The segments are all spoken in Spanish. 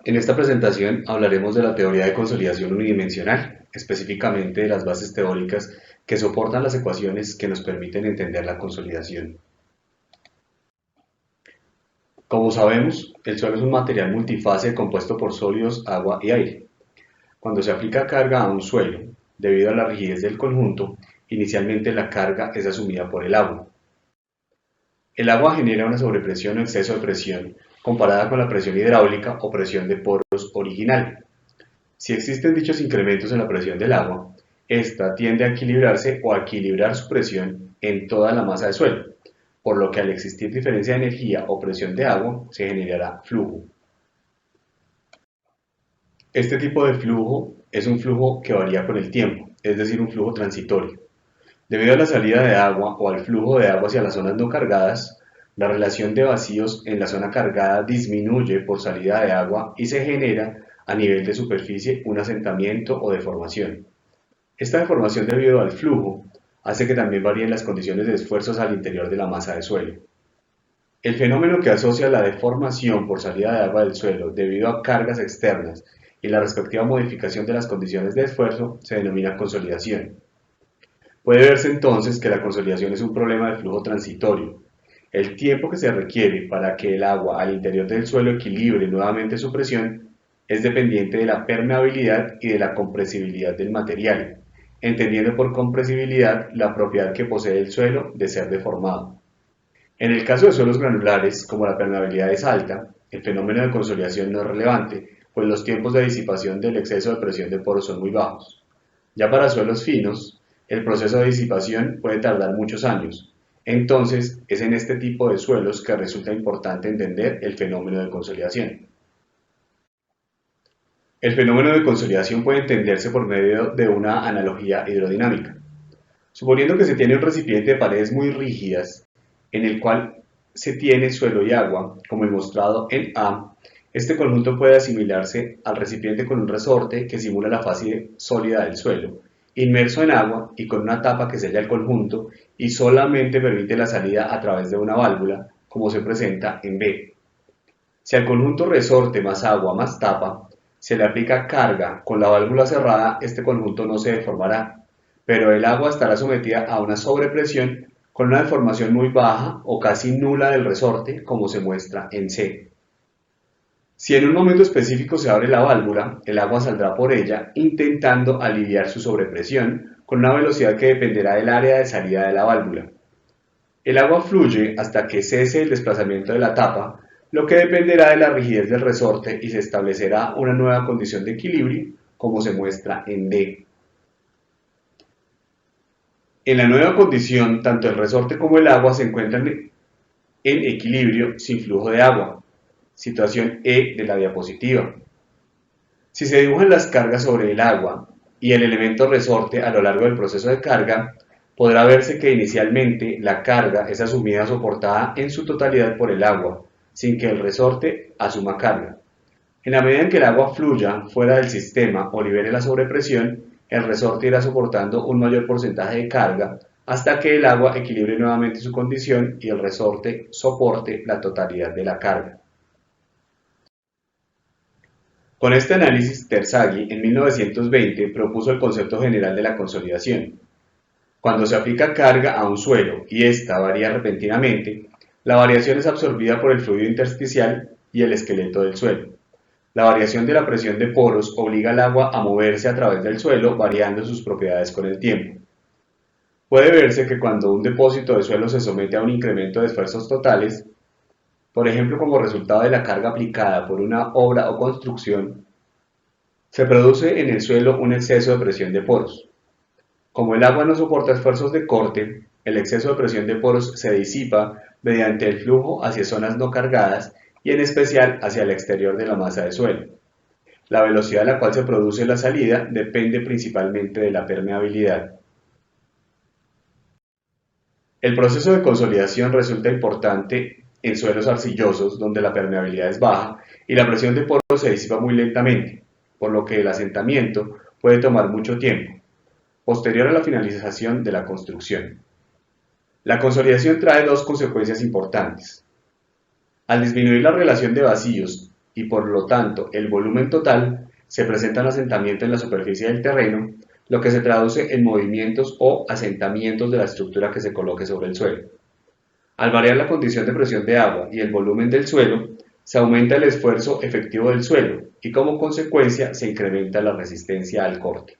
En esta presentación hablaremos de la teoría de consolidación unidimensional, específicamente de las bases teóricas que soportan las ecuaciones que nos permiten entender la consolidación. Como sabemos, el suelo es un material multifase compuesto por sólidos, agua y aire. Cuando se aplica carga a un suelo, debido a la rigidez del conjunto, inicialmente la carga es asumida por el agua. El agua genera una sobrepresión o exceso de presión comparada con la presión hidráulica o presión de poros original. Si existen dichos incrementos en la presión del agua, ésta tiende a equilibrarse o a equilibrar su presión en toda la masa de suelo, por lo que al existir diferencia de energía o presión de agua, se generará flujo. Este tipo de flujo es un flujo que varía con el tiempo, es decir, un flujo transitorio. Debido a la salida de agua o al flujo de agua hacia las zonas no cargadas, la relación de vacíos en la zona cargada disminuye por salida de agua y se genera a nivel de superficie un asentamiento o deformación. Esta deformación debido al flujo hace que también varíen las condiciones de esfuerzos al interior de la masa de suelo. El fenómeno que asocia la deformación por salida de agua del suelo debido a cargas externas y la respectiva modificación de las condiciones de esfuerzo se denomina consolidación. Puede verse entonces que la consolidación es un problema de flujo transitorio. El tiempo que se requiere para que el agua al interior del suelo equilibre nuevamente su presión es dependiente de la permeabilidad y de la compresibilidad del material, entendiendo por compresibilidad la propiedad que posee el suelo de ser deformado. En el caso de suelos granulares, como la permeabilidad es alta, el fenómeno de consolidación no es relevante, pues los tiempos de disipación del exceso de presión de poros son muy bajos. Ya para suelos finos, el proceso de disipación puede tardar muchos años. Entonces, es en este tipo de suelos que resulta importante entender el fenómeno de consolidación. El fenómeno de consolidación puede entenderse por medio de una analogía hidrodinámica. Suponiendo que se tiene un recipiente de paredes muy rígidas, en el cual se tiene suelo y agua, como el mostrado en A, este conjunto puede asimilarse al recipiente con un resorte que simula la fase sólida del suelo, inmerso en agua y con una tapa que sella el conjunto y solamente permite la salida a través de una válvula, como se presenta en B. Si al conjunto resorte más agua más tapa se le aplica carga con la válvula cerrada, este conjunto no se deformará, pero el agua estará sometida a una sobrepresión con una deformación muy baja o casi nula del resorte, como se muestra en C. Si en un momento específico se abre la válvula, el agua saldrá por ella intentando aliviar su sobrepresión con una velocidad que dependerá del área de salida de la válvula. El agua fluye hasta que cese el desplazamiento de la tapa, lo que dependerá de la rigidez del resorte y se establecerá una nueva condición de equilibrio, como se muestra en D. En la nueva condición, tanto el resorte como el agua se encuentran en equilibrio sin flujo de agua, situación E de la diapositiva. Si se dibujan las cargas sobre el agua y el elemento resorte a lo largo del proceso de carga, podrá verse que inicialmente la carga es asumida soportada en su totalidad por el agua, sin que el resorte asuma carga. En la medida en que el agua fluya fuera del sistema o libere la sobrepresión, el resorte irá soportando un mayor porcentaje de carga hasta que el agua equilibre nuevamente su condición y el resorte soporte la totalidad de la carga. Con este análisis, Terzaghi en 1920 propuso el concepto general de la consolidación. Cuando se aplica carga a un suelo y ésta varía repentinamente, la variación es absorbida por el fluido intersticial y el esqueleto del suelo. La variación de la presión de poros obliga al agua a moverse a través del suelo, variando sus propiedades con el tiempo. Puede verse que cuando un depósito de suelo se somete a un incremento de esfuerzos totales, por ejemplo como resultado de la carga aplicada por una obra o construcción, se produce en el suelo un exceso de presión de poros. Como el agua no soporta esfuerzos de corte, el exceso de presión de poros se disipa mediante el flujo hacia zonas no cargadas y en especial hacia el exterior de la masa de suelo. La velocidad a la cual se produce la salida depende principalmente de la permeabilidad. El proceso de consolidación resulta importante en suelos arcillosos donde la permeabilidad es baja y la presión de poros se disipa muy lentamente, por lo que el asentamiento puede tomar mucho tiempo, posterior a la finalización de la construcción. La consolidación trae dos consecuencias importantes. Al disminuir la relación de vacíos y por lo tanto el volumen total, se presenta un asentamiento en la superficie del terreno, lo que se traduce en movimientos o asentamientos de la estructura que se coloque sobre el suelo. Al variar la condición de presión de agua y el volumen del suelo, se aumenta el esfuerzo efectivo del suelo y como consecuencia se incrementa la resistencia al corte.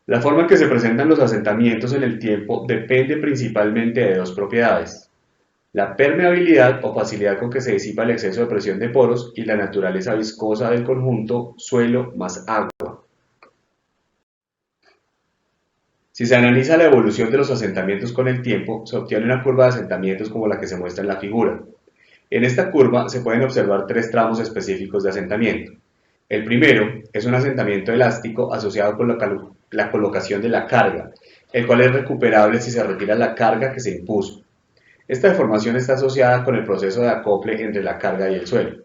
La forma en que se presentan los asentamientos en el tiempo depende principalmente de dos propiedades: la permeabilidad o facilidad con que se disipa el exceso de presión de poros y la naturaleza viscosa del conjunto suelo más agua. Si se analiza la evolución de los asentamientos con el tiempo, se obtiene una curva de asentamientos como la que se muestra en la figura. En esta curva se pueden observar tres tramos específicos de asentamiento. El primero es un asentamiento elástico asociado con la colocación de la carga, el cual es recuperable si se retira la carga que se impuso. Esta deformación está asociada con el proceso de acople entre la carga y el suelo.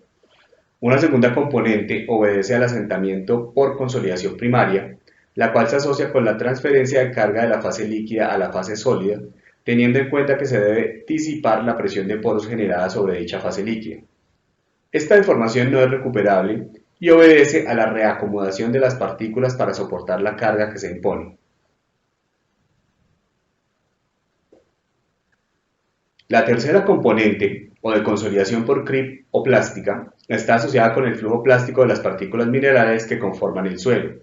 Una segunda componente obedece al asentamiento por consolidación primaria, la cual se asocia con la transferencia de carga de la fase líquida a la fase sólida, teniendo en cuenta que se debe disipar la presión de poros generada sobre dicha fase líquida. Esta deformación no es recuperable y obedece a la reacomodación de las partículas para soportar la carga que se impone. La tercera componente, o de consolidación por creep o plástica, está asociada con el flujo plástico de las partículas minerales que conforman el suelo.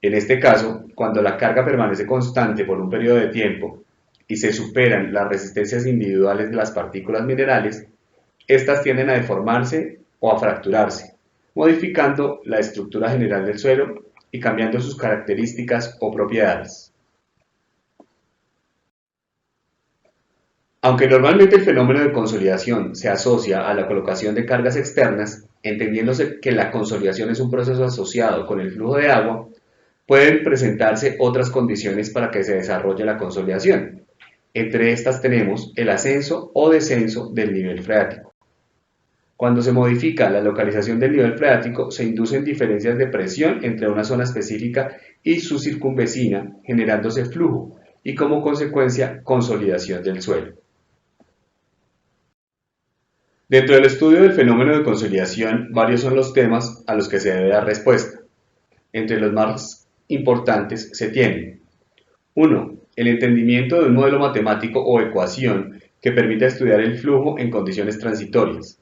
En este caso, cuando la carga permanece constante por un periodo de tiempo y se superan las resistencias individuales de las partículas minerales, estas tienden a deformarse o a fracturarse, modificando la estructura general del suelo y cambiando sus características o propiedades. Aunque normalmente el fenómeno de consolidación se asocia a la colocación de cargas externas, entendiéndose que la consolidación es un proceso asociado con el flujo de agua, pueden presentarse otras condiciones para que se desarrolle la consolidación. Entre estas tenemos el ascenso o descenso del nivel freático. Cuando se modifica la localización del nivel freático, se inducen diferencias de presión entre una zona específica y su circunvecina, generándose flujo y como consecuencia consolidación del suelo. Dentro del estudio del fenómeno de consolidación, varios son los temas a los que se debe dar respuesta. Entre los más importantes se tienen: 1. El entendimiento de un modelo matemático o ecuación que permita estudiar el flujo en condiciones transitorias.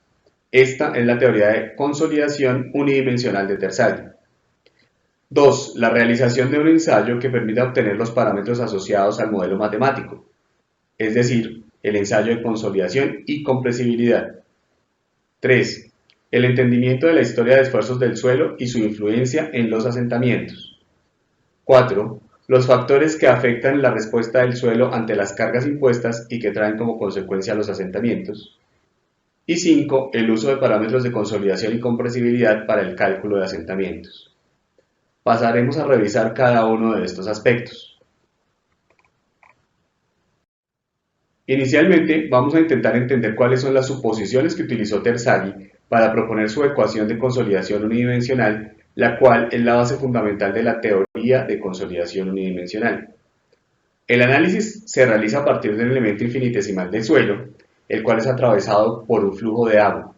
Esta es la teoría de consolidación unidimensional de Terzaghi. 2. La realización de un ensayo que permita obtener los parámetros asociados al modelo matemático, es decir, el ensayo de consolidación y compresibilidad. 3. El entendimiento de la historia de esfuerzos del suelo y su influencia en los asentamientos. 4. Los factores que afectan la respuesta del suelo ante las cargas impuestas y que traen como consecuencia los asentamientos. Y 5. El uso de parámetros de consolidación y compresibilidad para el cálculo de asentamientos. Pasaremos a revisar cada uno de estos aspectos. Inicialmente, vamos a intentar entender cuáles son las suposiciones que utilizó Terzaghi para proponer su ecuación de consolidación unidimensional, la cual es la base fundamental de la teoría de consolidación unidimensional. El análisis se realiza a partir del elemento infinitesimal del suelo, el cual es atravesado por un flujo de agua.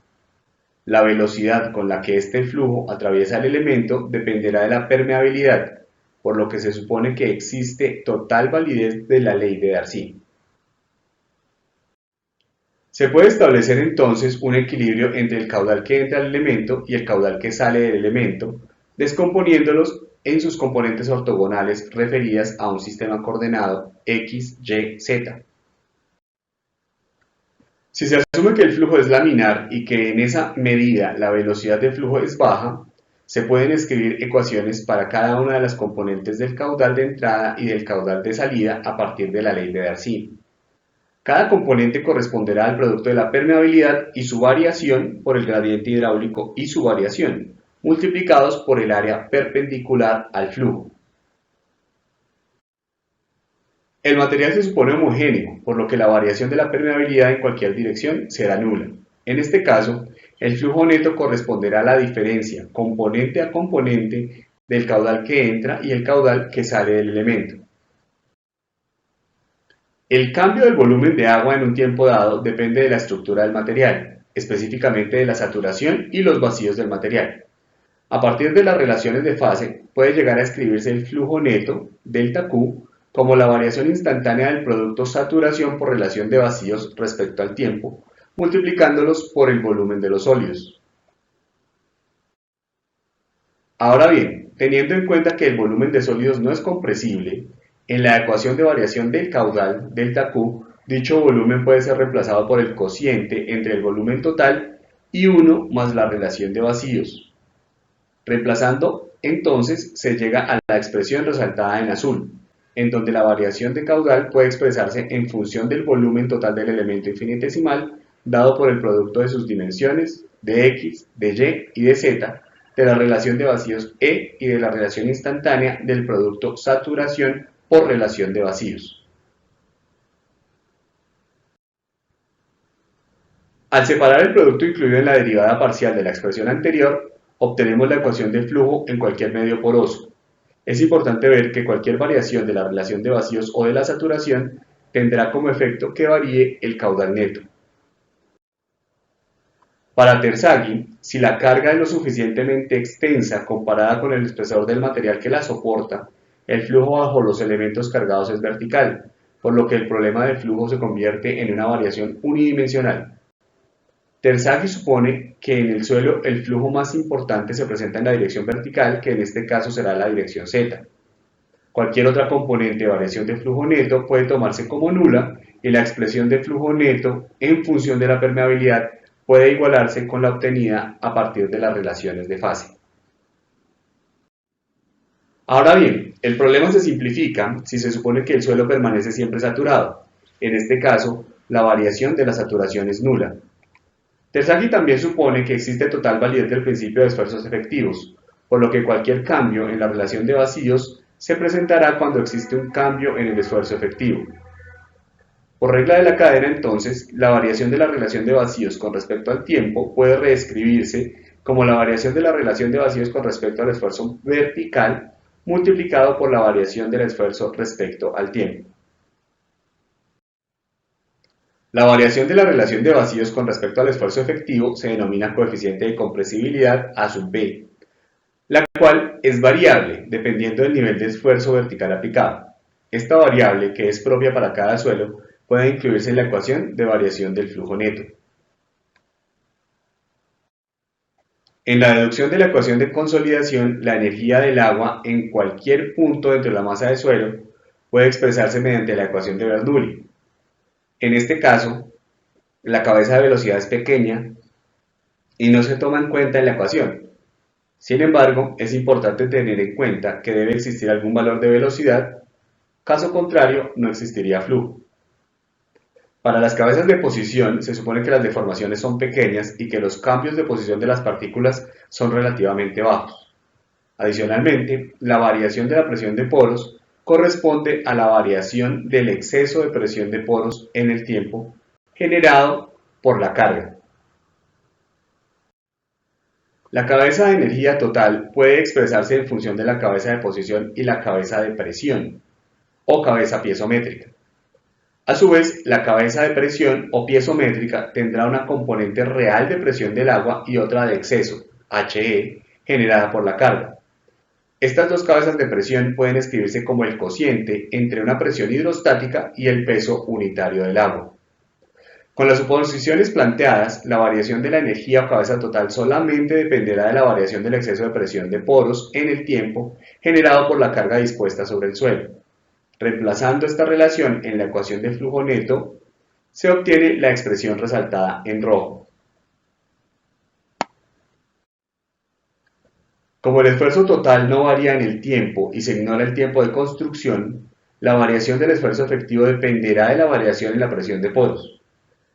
La velocidad con la que este flujo atraviesa el elemento dependerá de la permeabilidad, por lo que se supone que existe total validez de la ley de Darcy. Se puede establecer entonces un equilibrio entre el caudal que entra al elemento y el caudal que sale del elemento, descomponiéndolos en sus componentes ortogonales referidas a un sistema coordenado x, y, z. Si se asume que el flujo es laminar y que en esa medida la velocidad de flujo es baja, se pueden escribir ecuaciones para cada una de las componentes del caudal de entrada y del caudal de salida a partir de la ley de Darcy. Cada componente corresponderá al producto de la permeabilidad y su variación por el gradiente hidráulico y su variación, multiplicados por el área perpendicular al flujo. El material se supone homogéneo, por lo que la variación de la permeabilidad en cualquier dirección será nula. En este caso, el flujo neto corresponderá a la diferencia, componente a componente, del caudal que entra y el caudal que sale del elemento. El cambio del volumen de agua en un tiempo dado depende de la estructura del material. específicamente de la saturación y los vacíos del material. A partir de las relaciones de fase, puede llegar a escribirse el flujo neto, delta Q, como la variación instantánea del producto saturación por relación de vacíos respecto al tiempo, multiplicándolos por el volumen de los sólidos. Ahora bien, teniendo en cuenta que el volumen de sólidos no es compresible, en la ecuación de variación del caudal, delta Q, dicho volumen puede ser reemplazado por el cociente entre el volumen total y 1 más la relación de vacíos. Reemplazando, entonces, se llega a la expresión resaltada en azul, en donde la variación de caudal puede expresarse en función del volumen total del elemento infinitesimal dado por el producto de sus dimensiones, de x, de y y de z, de la relación de vacíos E y de la relación instantánea del producto saturación por relación de vacíos. Al separar el producto incluido en la derivada parcial de la expresión anterior, obtenemos la ecuación de flujo en cualquier medio poroso. Es importante ver que cualquier variación de la relación de vacíos o de la saturación tendrá como efecto que varíe el caudal neto. Para Terzaghi, si la carga es lo suficientemente extensa comparada con el espesor del material que la soporta, el flujo bajo los elementos cargados es vertical, por lo que el problema de flujo se convierte en una variación unidimensional. Terzaghi supone que en el suelo el flujo más importante se presenta en la dirección vertical, que en este caso será la dirección Z. Cualquier otra componente de variación de flujo neto puede tomarse como nula y la expresión de flujo neto en función de la permeabilidad puede igualarse con la obtenida a partir de las relaciones de fase. Ahora bien, el problema se simplifica si se supone que el suelo permanece siempre saturado. En este caso, la variación de la saturación es nula. Terzaghi también supone que existe total validez del principio de esfuerzos efectivos, por lo que cualquier cambio en la relación de vacíos se presentará cuando existe un cambio en el esfuerzo efectivo. Por regla de la cadena, entonces, la variación de la relación de vacíos con respecto al tiempo puede reescribirse como la variación de la relación de vacíos con respecto al esfuerzo vertical multiplicado por la variación del esfuerzo respecto al tiempo. La variación de la relación de vacíos con respecto al esfuerzo efectivo se denomina coeficiente de compresibilidad A sub B, la cual es variable dependiendo del nivel de esfuerzo vertical aplicado. Esta variable, que es propia para cada suelo, puede incluirse en la ecuación de variación del flujo neto. En la deducción de la ecuación de consolidación, la energía del agua en cualquier punto dentro de la masa de suelo puede expresarse mediante la ecuación de Bernoulli. En este caso, la cabeza de velocidad es pequeña y no se toma en cuenta en la ecuación. Sin embargo, es importante tener en cuenta que debe existir algún valor de velocidad, caso contrario no existiría flujo. Para las cabezas de posición se supone que las deformaciones son pequeñas y que los cambios de posición de las partículas son relativamente bajos. Adicionalmente, la variación de la presión de poros corresponde a la variación del exceso de presión de poros en el tiempo generado por la carga. La cabeza de energía total puede expresarse en función de la cabeza de posición y la cabeza de presión, o cabeza piezométrica. A su vez, la cabeza de presión o piezométrica tendrá una componente real de presión del agua y otra de exceso, HE, generada por la carga. Estas dos cabezas de presión pueden escribirse como el cociente entre una presión hidrostática y el peso unitario del agua. Con las suposiciones planteadas, la variación de la energía o cabeza total solamente dependerá de la variación del exceso de presión de poros en el tiempo generado por la carga dispuesta sobre el suelo. Reemplazando esta relación en la ecuación de flujo neto, se obtiene la expresión resaltada en rojo. Como el esfuerzo total no varía en el tiempo y se ignora el tiempo de construcción, la variación del esfuerzo efectivo dependerá de la variación en la presión de poros.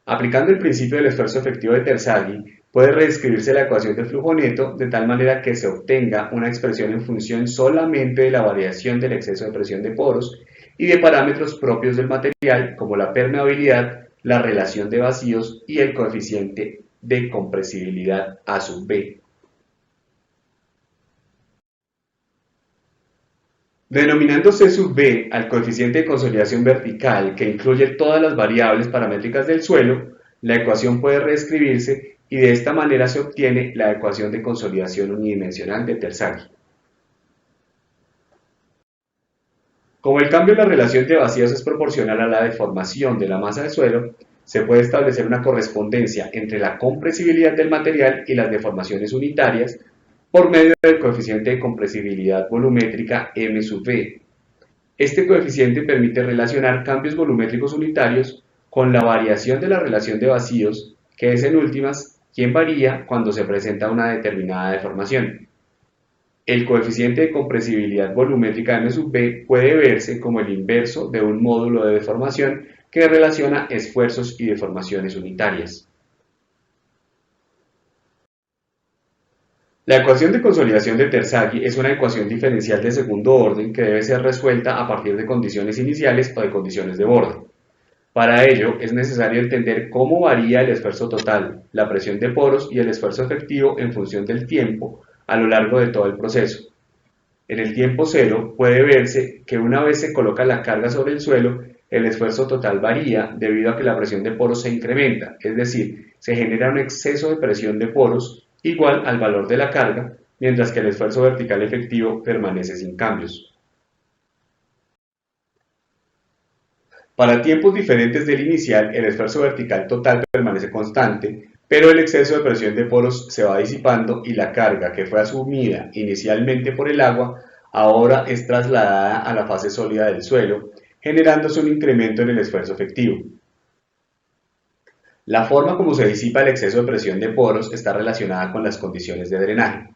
Aplicando el principio del esfuerzo efectivo de Terzaghi, puede reescribirse la ecuación de flujo neto de tal manera que se obtenga una expresión en función solamente de la variación del exceso de presión de poros y de parámetros propios del material como la permeabilidad, la relación de vacíos y el coeficiente de compresibilidad A sub B. Denominando C sub B al coeficiente de consolidación vertical que incluye todas las variables paramétricas del suelo, La ecuación puede reescribirse y de esta manera se obtiene la ecuación de consolidación unidimensional de Terzaghi. Como el cambio en la relación de vacíos es proporcional a la deformación de la masa del suelo, se puede establecer una correspondencia entre la compresibilidad del material y las deformaciones unitarias por medio del coeficiente de compresibilidad volumétrica m sub v. Este coeficiente permite relacionar cambios volumétricos unitarios con la variación de la relación de vacíos, que es en últimas quien varía cuando se presenta una determinada deformación. El coeficiente de compresibilidad volumétrica m sub v puede verse como el inverso de un módulo de deformación que relaciona esfuerzos y deformaciones unitarias. La ecuación de consolidación de Terzaghi es una ecuación diferencial de segundo orden que debe ser resuelta a partir de condiciones iniciales o de condiciones de borde. Para ello, es necesario entender cómo varía el esfuerzo total, la presión de poros y el esfuerzo efectivo en función del tiempo a lo largo de todo el proceso. En el tiempo cero puede verse que una vez se coloca la carga sobre el suelo, el esfuerzo total varía debido a que la presión de poros se incrementa, es decir, se genera un exceso de presión de poros igual al valor de la carga, mientras que el esfuerzo vertical efectivo permanece sin cambios. Para tiempos diferentes del inicial, el esfuerzo vertical total permanece constante, pero el exceso de presión de poros se va disipando y la carga que fue asumida inicialmente por el agua ahora es trasladada a la fase sólida del suelo, generándose un incremento en el esfuerzo efectivo. La forma como se disipa el exceso de presión de poros está relacionada con las condiciones de drenaje.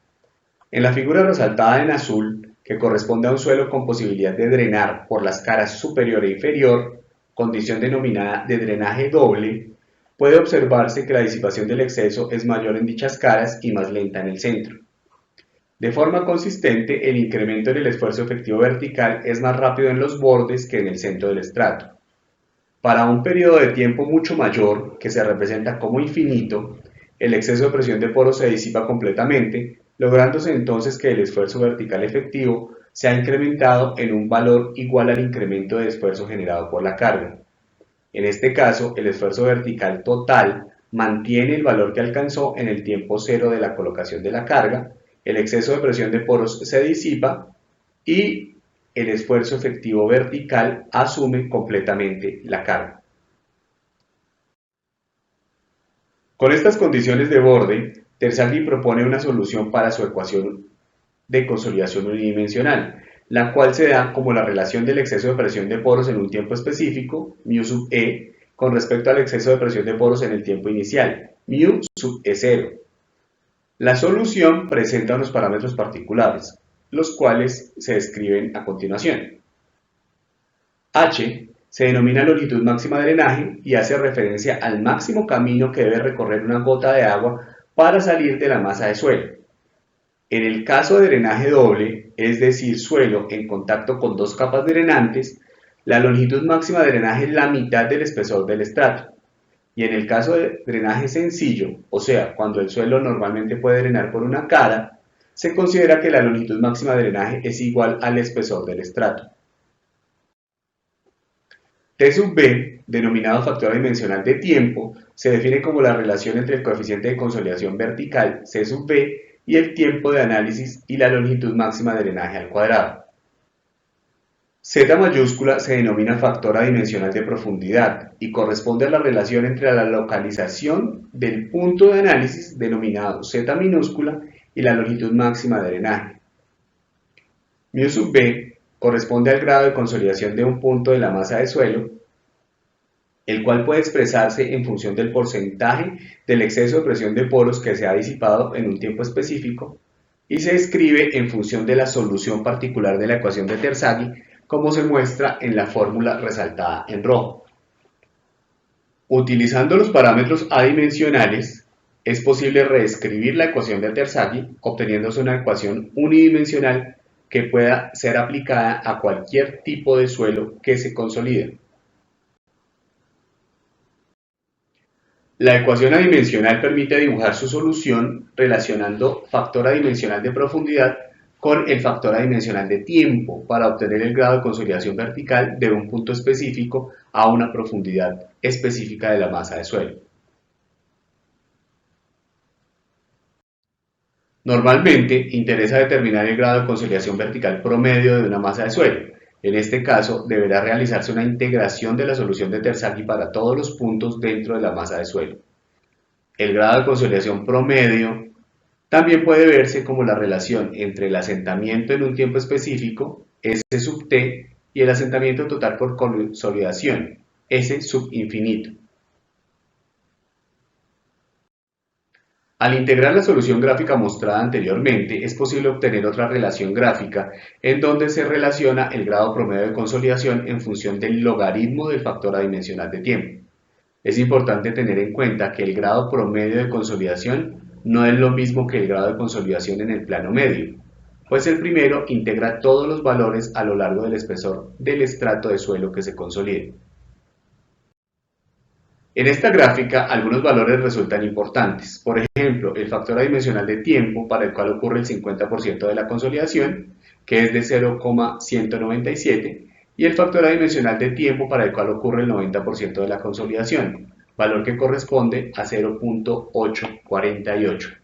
En la figura resaltada en azul, que corresponde a un suelo con posibilidad de drenar por las caras superior e inferior, condición denominada de drenaje doble, puede observarse que la disipación del exceso es mayor en dichas caras y más lenta en el centro. De forma consistente, el incremento en el esfuerzo efectivo vertical es más rápido en los bordes que en el centro del estrato. Para un periodo de tiempo mucho mayor, que se representa como infinito, el exceso de presión de poros se disipa completamente, lográndose entonces que el esfuerzo vertical efectivo se ha incrementado en un valor igual al incremento de esfuerzo generado por la carga. En este caso, el esfuerzo vertical total mantiene el valor que alcanzó en el tiempo cero de la colocación de la carga, el exceso de presión de poros se disipa y el esfuerzo efectivo vertical asume completamente la carga. Con estas condiciones de borde, Terzaghi propone una solución para su ecuación de consolidación unidimensional, la cual se da como la relación del exceso de presión de poros en un tiempo específico, μ sub e, con respecto al exceso de presión de poros en el tiempo inicial, μ sub e0. La solución presenta unos parámetros particulares, los cuales se describen a continuación. H se denomina longitud máxima de drenaje y hace referencia al máximo camino que debe recorrer una gota de agua para salir de la masa de suelo. En el caso de drenaje doble, es decir, suelo en contacto con dos capas drenantes, la longitud máxima de drenaje es la mitad del espesor del estrato. Y en el caso de drenaje sencillo, o sea, cuando el suelo normalmente puede drenar por una cara, se considera que la longitud máxima de drenaje es igual al espesor del estrato. T sub b, denominado factor adimensional de tiempo, se define como la relación entre el coeficiente de consolidación vertical, C sub b, y el tiempo de análisis y la longitud máxima de drenaje al cuadrado. Z mayúscula se denomina factor adimensional de profundidad y corresponde a la relación entre la localización del punto de análisis denominado Z minúscula y la longitud máxima de drenaje. Μ sub b corresponde al grado de consolidación de un punto de la masa de suelo, el cual puede expresarse en función del porcentaje del exceso de presión de poros que se ha disipado en un tiempo específico y se escribe en función de la solución particular de la ecuación de Terzaghi, como se muestra en la fórmula resaltada en rojo. Utilizando los parámetros adimensionales, es posible reescribir la ecuación de Terzaghi, obteniéndose una ecuación unidimensional que pueda ser aplicada a cualquier tipo de suelo que se consolide. La ecuación adimensional permite dibujar su solución relacionando factor adimensional de profundidad con el factor adimensional de tiempo para obtener el grado de consolidación vertical de un punto específico a una profundidad específica de la masa de suelo. Normalmente interesa determinar el grado de consolidación vertical promedio de una masa de suelo. En este caso, deberá realizarse una integración de la solución de Terzaghi para todos los puntos dentro de la masa de suelo. El grado de consolidación promedio también puede verse como la relación entre el asentamiento en un tiempo específico, S sub t, y el asentamiento total por consolidación, S sub infinito. Al integrar la solución gráfica mostrada anteriormente, es posible obtener otra relación gráfica en donde se relaciona el grado promedio de consolidación en función del logaritmo del factor adimensional de tiempo. Es importante tener en cuenta que el grado promedio de consolidación no es lo mismo que el grado de consolidación en el plano medio, pues el primero integra todos los valores a lo largo del espesor del estrato de suelo que se consolide. En esta gráfica, algunos valores resultan importantes. Por ejemplo, el factor adimensional de tiempo para el cual ocurre el 50% de la consolidación, que es de 0,197, y el factor adimensional de tiempo para el cual ocurre el 90% de la consolidación, valor que corresponde a 0,848.